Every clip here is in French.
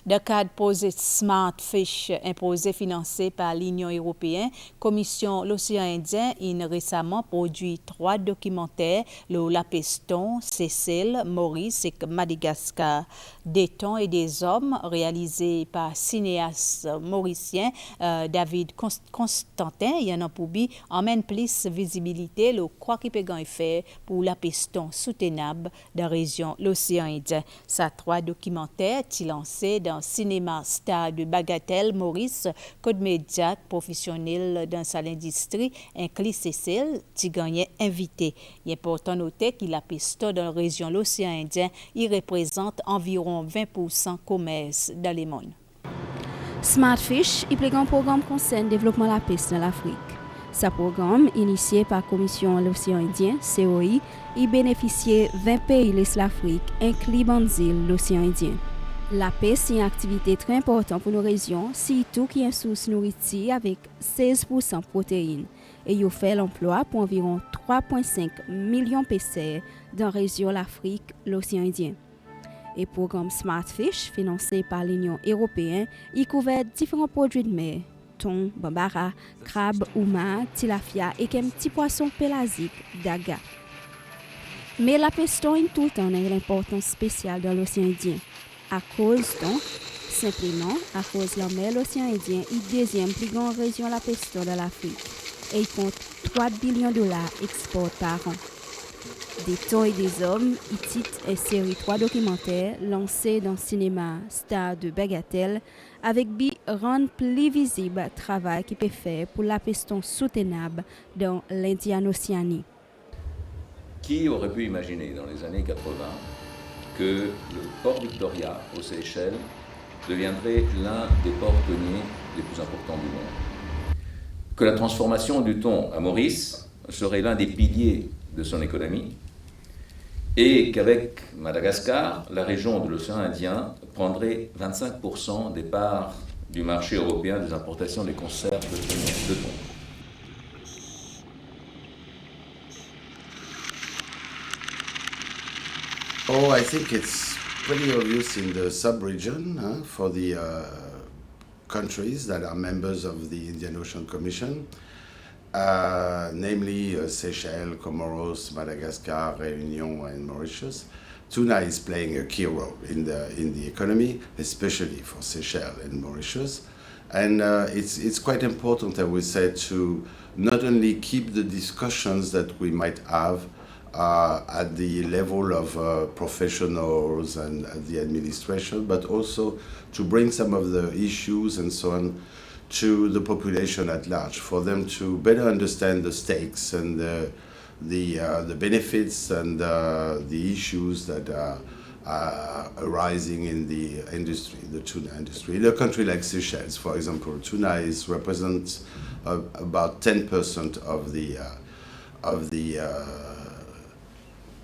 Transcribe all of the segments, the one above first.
Dans le cadre projet Smart Fish imposé financé par l'Union européenne, Commission l'Océan Indien a récemment produit 3 documentaires, le Lapiston, Seychelles, Maurice et Madagascar, des thons et des hommes réalisés par cinéaste mauricien David Constantin. Il y en a pour lui emmène plus visibilité le quoi qui peut faire pour Lapiston soutenable dans la région l'Océan Indien. Ces 3 documentaires sont lancés dans cinéma star de Bagatelle, Maurice, Code Média, professionnel dans sa l'industrie, inclus Cécile, qui gagnait invité. Il est important de noter que la piste dans la région de l'océan Indien, il représente environ 20% commerce dans le monde. Smartfish est un programme concerne le développement de la pêche dans l'Afrique. Ce programme, initié par la Commission de l'Océan Indien, COI, il bénéficiait 20 pays de l'Afrique, inclus Banzil, l'Océan Indien. La pêche est une activité très importante pour nos régions, surtout qui est une source de nourriture avec 16% de protéines. Et il fait l'emploi pour environ 3,5 millions de pêcheurs dans la région de l'Afrique, l'Océan Indien. Et le programme Smartfish, financé par l'Union européenne, il couvre différents produits de mer, thon, bambara, crabe, houmar, tilapia et quelques petits poissons pélagiques, daga. Mais la pêche est tout le temps une importance spéciale dans l'océan Indien. À cause simplement à cause de la mer, l'océan Indien est deuxième plus grande région de la pêche dans l'Afrique et il compte 3 billions de dollars export par an. Des thons et des hommes, il titre une série 3 documentaires lancés dans le cinéma Star de Bagatelle avec bi rendre plus visible le travail qui peut faire pour la pêche soutenable dans l'Indian Océanie. Qui aurait pu imaginer dans les années 80 que le port Victoria aux Seychelles deviendrait l'un des ports thoniers les plus importants du monde? Que la transformation du thon à Maurice serait l'un des piliers de son économie et qu'avec Madagascar, la région de l'océan Indien prendrait 25% des parts du marché européen des importations des conserves de thon. Oh, I think it's pretty obvious in the sub-region for the countries that are members of the Indian Ocean Commission, namely Seychelles, Comoros, Madagascar, Réunion, and Mauritius. Tuna is playing a key role in the economy, especially for Seychelles and Mauritius. And it's quite important, I would say, to not only keep the discussions that we might have at the level of professionals and the administration, but also to bring some of the issues and so on to the population at large, for them to better understand the stakes and the benefits and the issues that are arising in the industry, the tuna industry. In a country like Seychelles, for example, tuna represents about 10% of the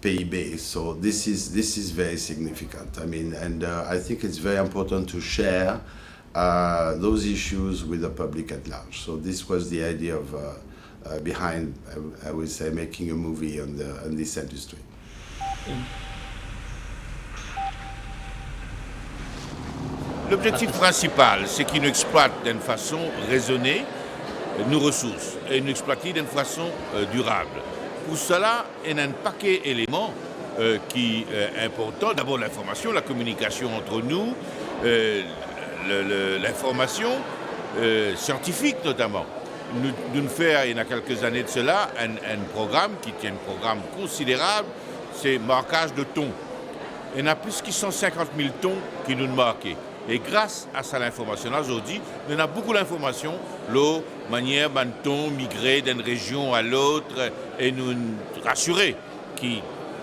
PIB, so this is very significant. I mean, and I think it's very important to share those issues with the public at large. So this was the idea of behind, I would say, making a movie on this industry. L'objectif principal, c'est qu'ils nous exploitent d'une façon raisonnée nos ressources et nous exploiter d'une façon durable. Pour cela, il y a un paquet d'éléments qui est important. D'abord l'information, la communication entre nous, l'information scientifique notamment. Nous faisons, il y a quelques années de cela, un programme qui est un programme considérable, c'est marquage de thon. Il y en a plus de 150 000 thons qui nous marquent. Et grâce à ça, l'information aujourd'hui, on a beaucoup d'informations, la manière dont thon migrer d'une région à l'autre et nous rassurer que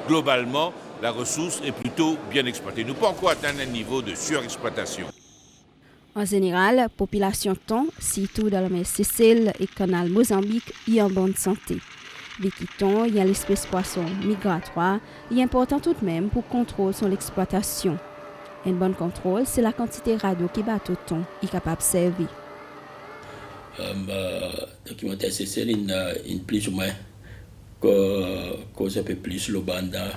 globalement, la ressource est plutôt bien exploitée. Nous ne pouvons pas encore atteindre un niveau de surexploitation. En général, la population thon, surtout dans la mer Seychelles et le canal Mozambique, est en bonne santé. Vu que thon, il y a l'espèce poisson migratoire, il est important tout de même pour contrôler son exploitation. Un bon contrôle, c'est la quantité radio qui bateau thon est capable de servir. Documentaire Seychelles, il plus ou moins cause un peu plus le banda,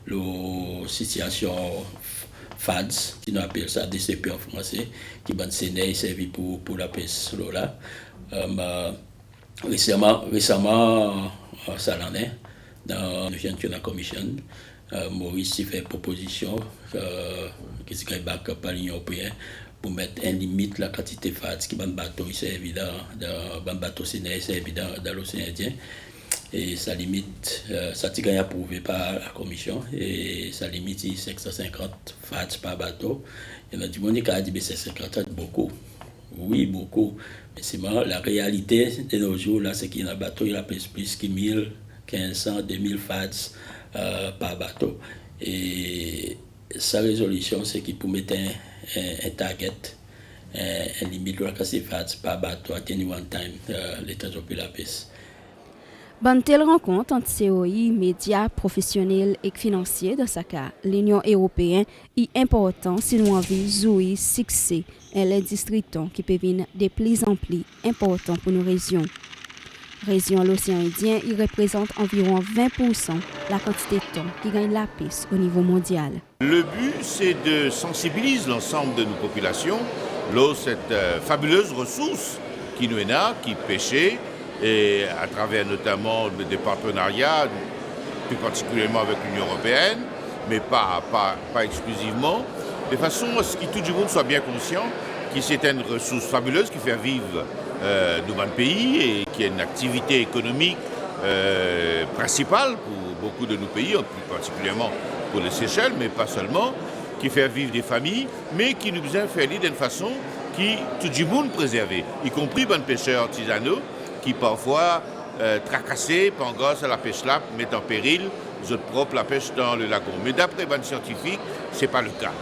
la situation FADS, qui nous appelle ça DCP en français, qui va servir pour la pêche là. Récemment, ça l'en est, dans le Gentleman Commission, Maurice fait proposition qui se crée par l'Union européenne pour mettre une limite la quantité de FADS qui va bateau servi dans bateau Sénégal servi dans l'océan Indien. Et sa limite, ça a été approuvé par la commission, et sa limite est 550 FADS par bateau. Il y en a du monde qui a dit que 550 c'est beaucoup. Oui, beaucoup. Mais c'est marrant, la réalité de nos jours, là, c'est qu'il y a un bateau, il a plus que 1000, 1500, 2000 FADS par bateau. Et sa résolution, c'est qu'il peut mettre un target, un limite de la quantité de FADS par bateau à any one time, l'État de la pêche. Bonne telle rencontre entre COI, médias, professionnels et financiers de ce cas, l'Union européenne est importante si nous avons joué succès et l'industrie qui peut venir de plus en plus important pour nos régions. Région l'océan Indien, il représente environ 20% la quantité de thon qui gagne la pêche au niveau mondial. Le but, c'est de sensibiliser l'ensemble de nos populations à cette fabuleuse ressource qui nous est là, qui pêchait, et à travers notamment des partenariats, plus particulièrement avec l'Union européenne, mais pas exclusivement, de façon à ce que tout le monde soit bien conscient que c'est une ressource fabuleuse qui fait vivre nos pays et qui est une activité économique principale pour beaucoup de nos pays, plus particulièrement pour les Seychelles, mais pas seulement, qui fait vivre des familles, mais qui nous a fait d'une façon qui tout le monde préservé, y compris les pêcheurs artisanaux, qui parfois tracassés par grâce à la pêche là mettent en péril la pêche dans le lagon. Mais d'après les scientifiques, ce n'est pas le cas.